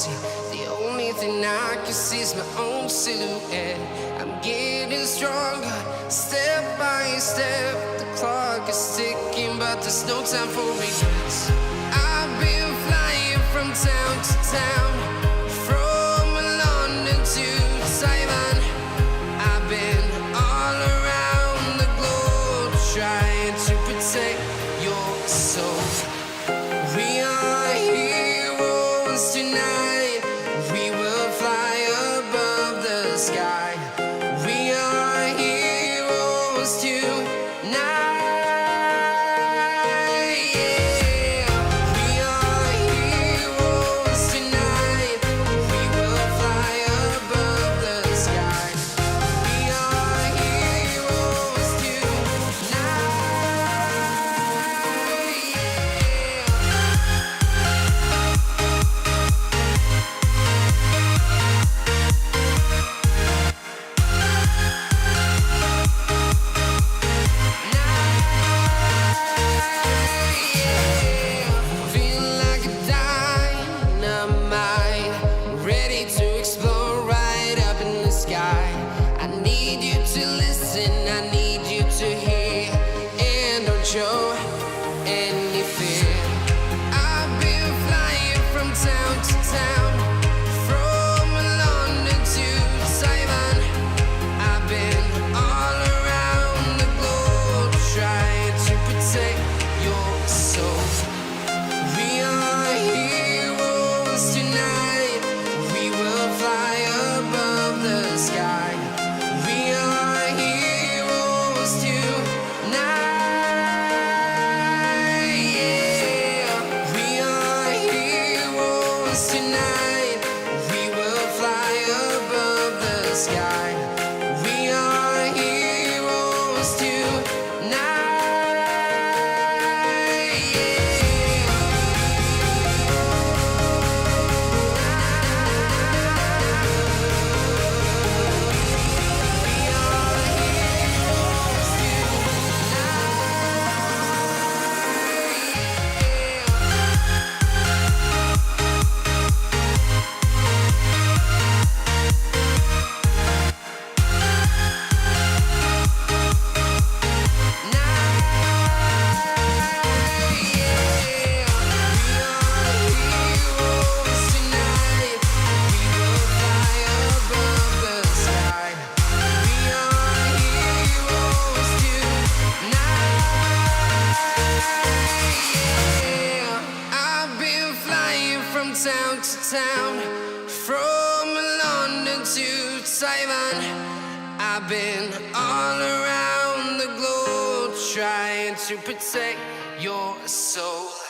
see. The only thing I can see is my own silhouette. I'm getting stronger, step by step. The clock is ticking, but there's no time for regrets. I've been flying from town to town, from London to Taiwan. I've been all around the globe, trying to protect your soul. We are heroes tonight. We will fly above the sky. We are heroes tonight. I need you to listen, I need you to hear, and don't show any fear. I've been flying from town to town, from London to Taiwan. I've been all around the globe, trying to protect your soul. We are heroes tonight. We will fly above the sky. We are heroes tonight. Yeah. We are heroes tonight. We will fly above the sky. We are heroes tonight. Town to town, from London to Taiwan. I've been all around the globe, trying to protect your soul.